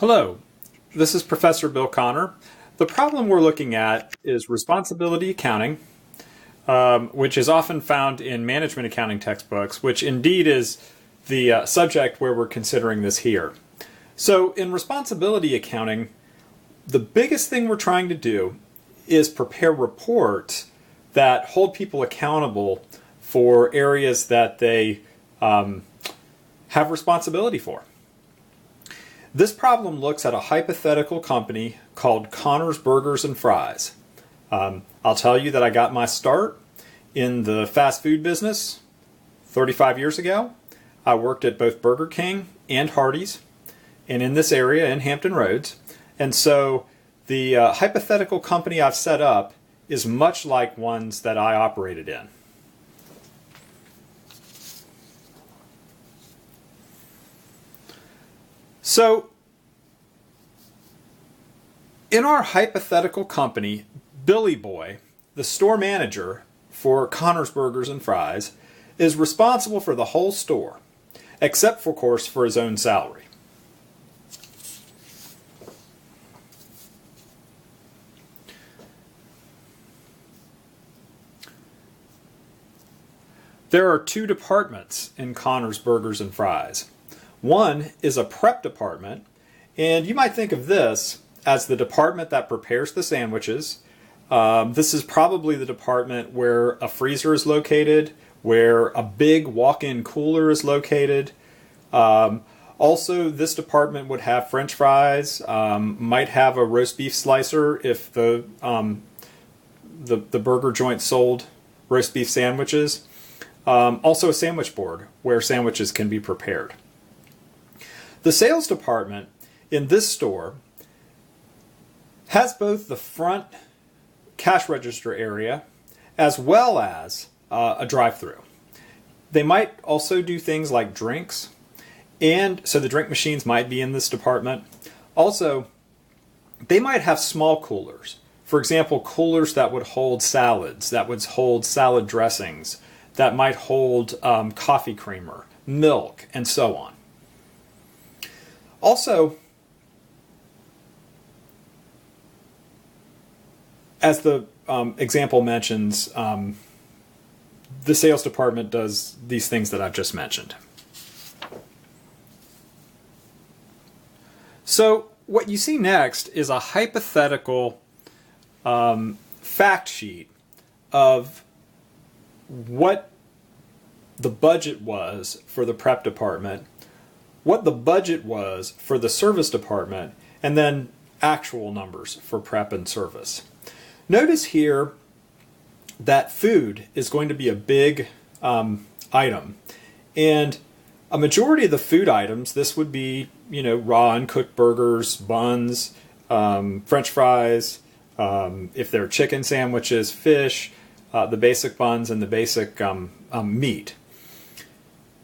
Hello, this is Professor Bill Connor. The problem we're looking at is responsibility accounting, which is often found in management accounting textbooks, which indeed is the subject where we're considering this here. So in responsibility accounting, the biggest thing we're trying to do is prepare reports that hold people accountable for areas that they have responsibility for. This problem looks at a hypothetical company called Connor's Burgers and Fries. I'll tell you that I got my start in the fast food business 35 years ago. I worked at both Burger King and Hardee's, and in this area in Hampton Roads. And so the hypothetical company I've set up is much like ones that I operated in. So, in our hypothetical company, Billy Boy, the store manager for Connor's Burgers and Fries, is responsible for the whole store, except for, of course, for his own salary. There are two departments in Connor's Burgers and Fries. One is a prep department, and you might think of this as the department that prepares the sandwiches. This is probably the department where a freezer is located, where a big walk-in cooler is located. Also, this department would have French fries, might have a roast beef slicer if the burger joint sold roast beef sandwiches. Also a sandwich board where sandwiches can be prepared. The sales department in this store has both the front cash register area as well as a drive-through. They might also do things like drinks, and so the drink machines might be in this department. Also, they might have small coolers. For example, coolers that would hold salads, that would hold salad dressings, that might hold coffee creamer, milk, and so on. Also, as the example mentions, the sales department does these things that I've just mentioned. So what you see next is a hypothetical fact sheet of what the budget was for the prep department, what the budget was for the service department, and then actual numbers for prep and service. Notice here that food is going to be a big item, and a majority of the food items, this would be, raw and cooked burgers, buns, French fries, if they're chicken sandwiches, fish, the basic buns, and the basic meat.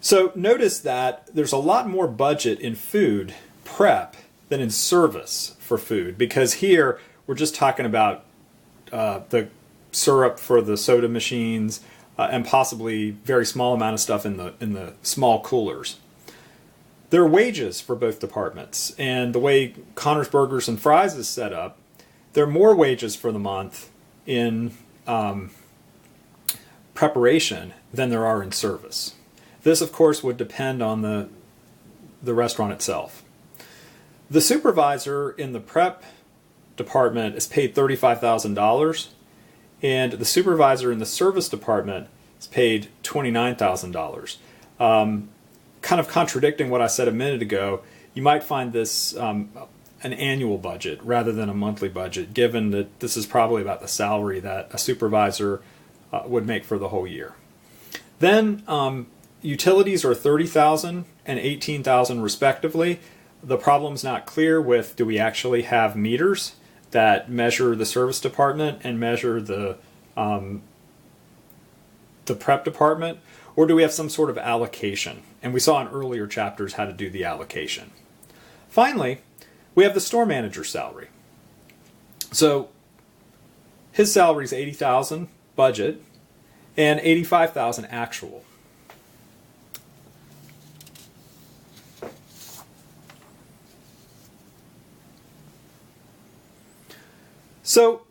So notice that there's a lot more budget in food prep than in service for food, because here we're just talking about the syrup for the soda machines and possibly very small amount of stuff in the small coolers. There are wages for both departments, and the way Connor's Burgers and Fries is set up, there are more wages for the month in preparation than there are in service. This, of course, would depend on the restaurant itself. The supervisor in the prep department is paid $35,000, and the supervisor in the service department is paid $29,000. Kind of contradicting what I said a minute ago, you might find this an annual budget rather than a monthly budget, given that this is probably about the salary that a supervisor would make for the whole year. Then utilities are $30,000 and $18,000 respectively. The problem's not clear with, do we actually have meters that measure the service department and measure the prep department, or do we have some sort of allocation? And we saw in earlier chapters how to do the allocation. Finally, we have the store manager's salary. So his salary is $80,000 budget and $85,000 actual. So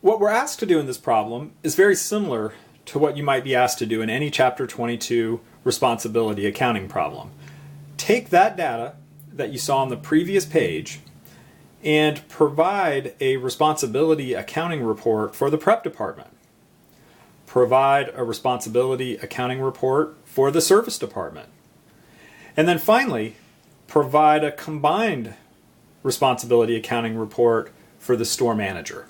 what we're asked to do in this problem is very similar to what you might be asked to do in any Chapter 22 responsibility accounting problem. Take that data that you saw on the previous page and provide a responsibility accounting report for the prep department. Provide a responsibility accounting report for the service department. And then finally, provide a combined responsibility accounting report for the store manager.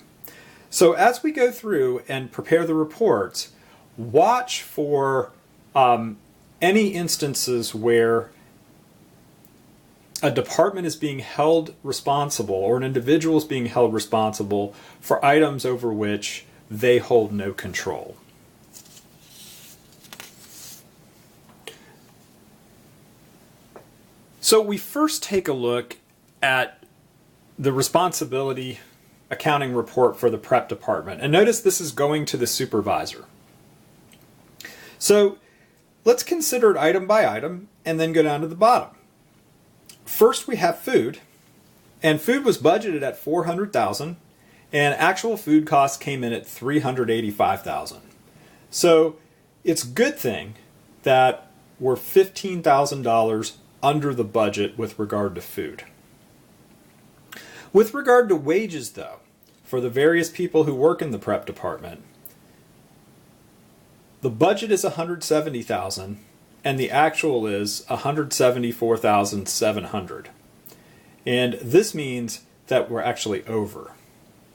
So as we go through and prepare the reports, watch for any instances where a department is being held responsible or an individual is being held responsible for items over which they hold no control. So we first take a look at the responsibility accounting report for the prep department. And notice this is going to the supervisor. So let's consider it item by item and then go down to the bottom. First we have food, and food was budgeted at $400,000 and actual food costs came in at $385,000. So it's a good thing that we're $15,000 under the budget with regard to food. With regard to wages, though, for the various people who work in the prep department, the budget is $170,000 and the actual is $174,700. And this means that we're actually over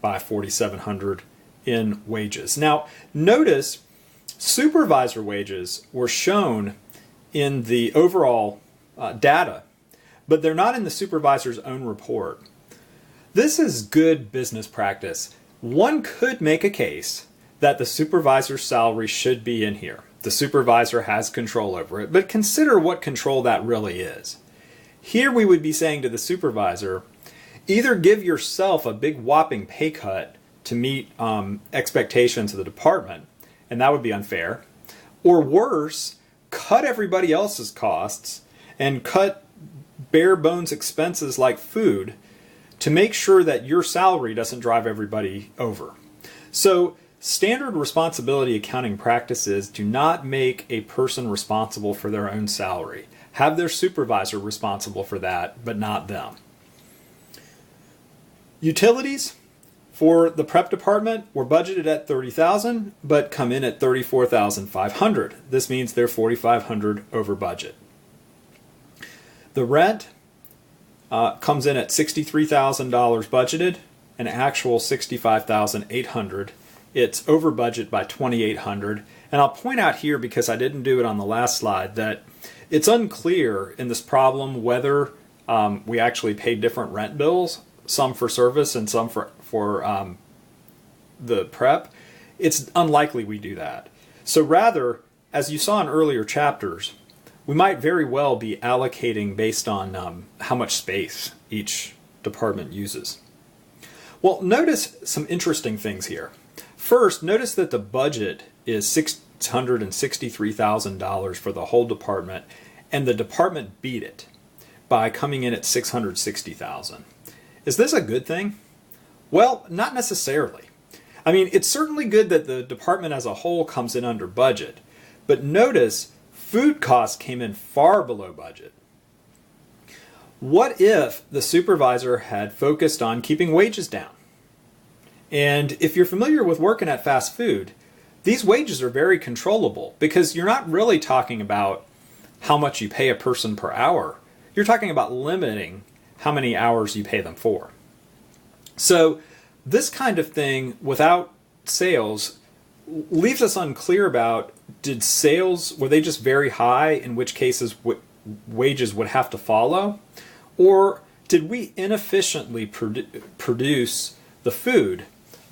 by $4,700 in wages. Now, notice supervisor wages were shown in the overall data, but they're not in the supervisor's own report. This is good business practice. One could make a case that the supervisor's salary should be in here. The supervisor has control over it, but consider what control that really is. Here we would be saying to the supervisor, either give yourself a big whopping pay cut to meet expectations of the department, and that would be unfair, or worse, cut everybody else's costs and cut bare bones expenses like food to make sure that your salary doesn't drive everybody over. So standard responsibility accounting practices do not make a person responsible for their own salary. Have their supervisor responsible for that, but not them. Utilities for the prep department were budgeted at $30,000, but come in at $34,500. This means they're $4,500 over budget. The rent comes in at $63,000 budgeted, an actual $65,800. It's over budget by $2,800. And I'll point out here, because I didn't do it on the last slide, that it's unclear in this problem whether we actually paid different rent bills, some for service and some for the prep. It's unlikely we do that. So rather, as you saw in earlier chapters, we might very well be allocating based on how much space each department uses. Well, notice some interesting things here. First, notice that the budget is $663,000 for the whole department, and the department beat it by coming in at $660,000. Is this a good thing? Well, not necessarily. I mean, it's certainly good that the department as a whole comes in under budget, but notice food costs came in far below budget. What if the supervisor had focused on keeping wages down? And if you're familiar with working at fast food, these wages are very controllable because you're not really talking about how much you pay a person per hour. You're talking about limiting how many hours you pay them for. So this kind of thing without sales leaves us unclear about, did sales, were they just very high, in which cases wages would have to follow? Or did we inefficiently produce the food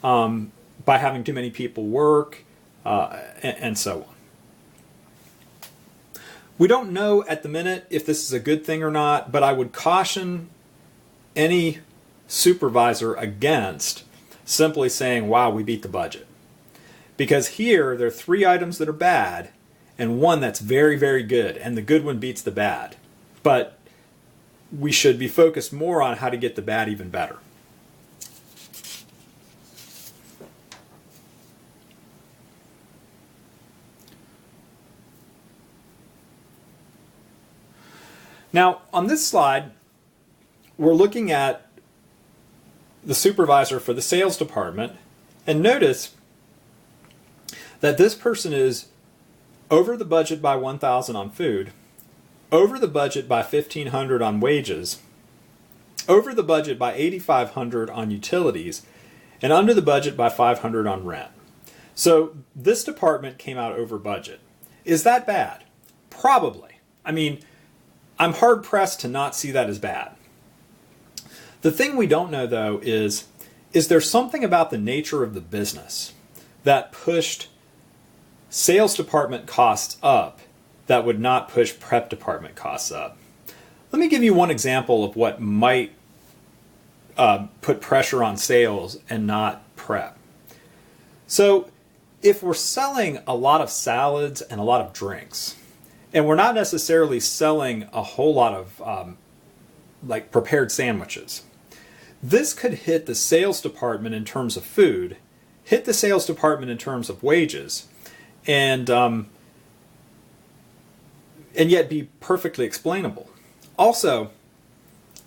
by having too many people work and so on? We don't know at the minute if this is a good thing or not, but I would caution any supervisor against simply saying, wow, we beat the budget. Because here there are 3 items that are bad and 1 that's very, very good, and the good one beats the bad. But we should be focused more on how to get the bad even better. Now, on this slide, we're looking at the supervisor for the sales department, and notice that this person is over the budget by $1,000 on food, over the budget by $1,500 on wages, over the budget by $8,500 on utilities, and under the budget by $500 on rent. So this department came out over budget. Is that bad? Probably. I mean, I'm hard pressed to not see that as bad. The thing we don't know, though, is there something about the nature of the business that pushed sales department costs up that would not push prep department costs up? Let me give you one example of what might put pressure on sales and not prep. So if we're selling a lot of salads and a lot of drinks, and we're not necessarily selling a whole lot of like prepared sandwiches, this could hit the sales department in terms of food, hit the sales department in terms of wages, and yet be perfectly explainable. Also,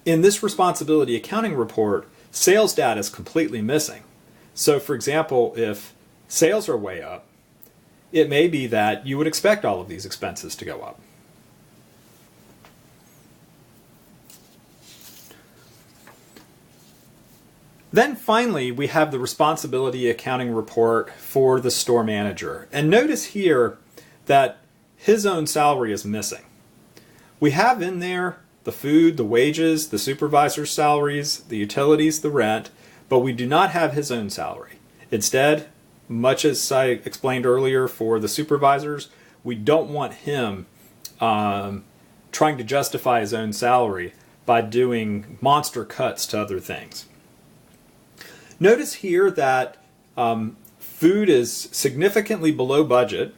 in this responsibility accounting report, sales data is completely missing. So for example, if sales are way up, it may be that you would expect all of these expenses to go up. Then finally, we have the responsibility accounting report for the store manager. And notice here that his own salary is missing. We have in there the food, the wages, the supervisor's salaries, the utilities, the rent, but we do not have his own salary. Instead, much as I explained earlier for the supervisors, we don't want him trying to justify his own salary by doing monster cuts to other things. Notice here that food is significantly below budget.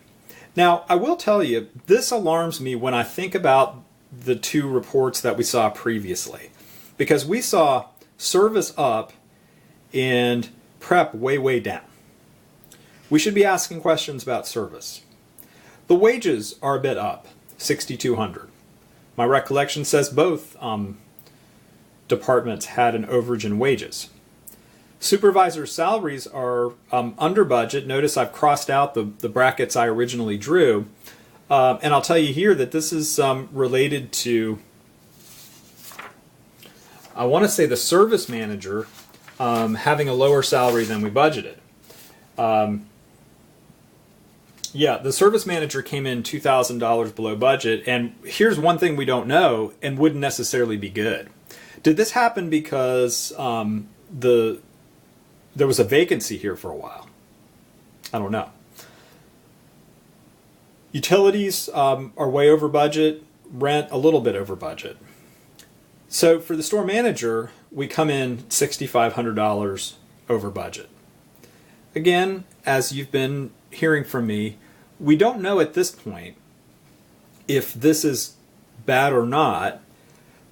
Now, I will tell you, this alarms me when I think about the two reports that we saw previously, because we saw service up and prep way, way down. We should be asking questions about service. The wages are a bit up, $6,200. My recollection says both departments had an overage in wages. Supervisors' salaries are under budget. Notice I've crossed out the brackets I originally drew. And I'll tell you here that this is related to, I want to say, the service manager having a lower salary than we budgeted. Yeah, the service manager came in $2,000 below budget, and here's one thing we don't know and wouldn't necessarily be good. Did this happen because there was a vacancy here for a while? I don't know. Utilities are way over budget, rent a little bit over budget. So for the store manager, we come in $6,500 over budget. Again, as you've been hearing from me, we don't know at this point if this is bad or not,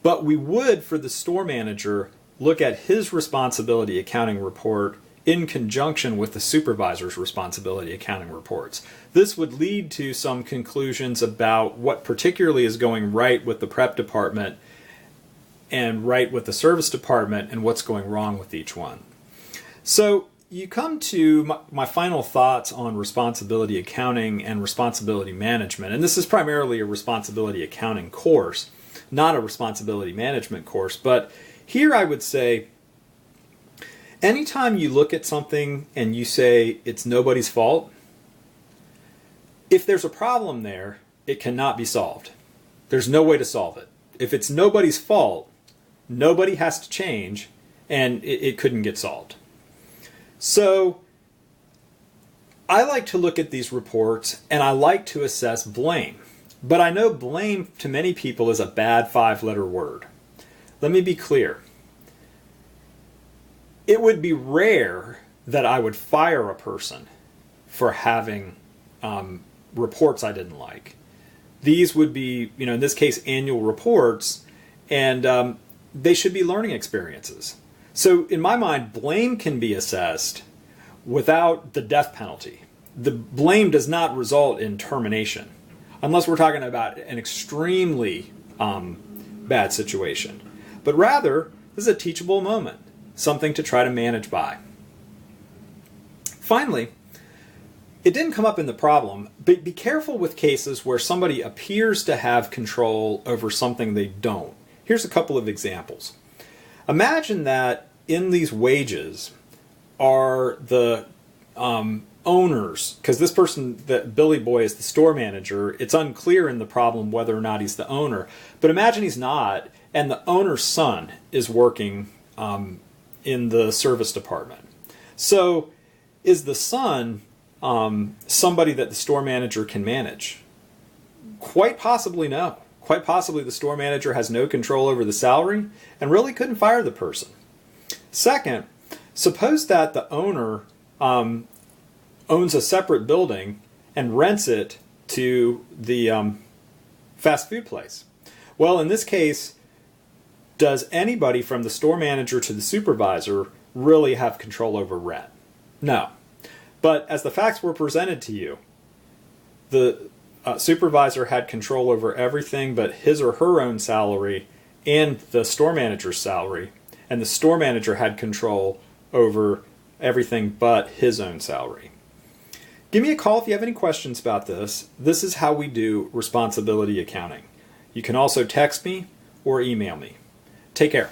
but we would, for the store manager, look at his responsibility accounting report in conjunction with the supervisor's responsibility accounting reports. This would lead to some conclusions about what particularly is going right with the prep department and right with the service department and what's going wrong with each one. So you come to my final thoughts on responsibility accounting and responsibility management. And this is primarily a responsibility accounting course, not a responsibility management course. But here I would say, anytime you look at something and you say it's nobody's fault, if there's a problem there, it cannot be solved. There's no way to solve it. If it's nobody's fault, nobody has to change, and it couldn't get solved. So I like to look at these reports and I like to assess blame. But I know blame to many people is a bad 5-letter word. Let me be clear. It would be rare that I would fire a person for having reports I didn't like. These would be, in this case, annual reports, and they should be learning experiences. So in my mind, blame can be assessed without the death penalty. The blame does not result in termination, unless we're talking about an extremely bad situation, but rather this is a teachable moment, something to try to manage by. Finally, it didn't come up in the problem, but be careful with cases where somebody appears to have control over something they don't. Here's a couple of examples. Imagine that in these wages are the owners, because this person, that Billy Boy, is the store manager. It's unclear in the problem whether or not he's the owner, but imagine he's not, and the owner's son is working in the service department. So is the son somebody that the store manager can manage? Quite possibly no. Quite possibly the store manager has no control over the salary and really couldn't fire the person. Second, suppose that the owner owns a separate building and rents it to the fast food place. Well, in this case, does anybody from the store manager to the supervisor really have control over rent? No. But as the facts were presented to you, the supervisor had control over everything but his or her own salary and the store manager's salary, and the store manager had control over everything but his own salary. Give me a call if you have any questions about this. This is how we do responsibility accounting. You can also text me or email me. Take care.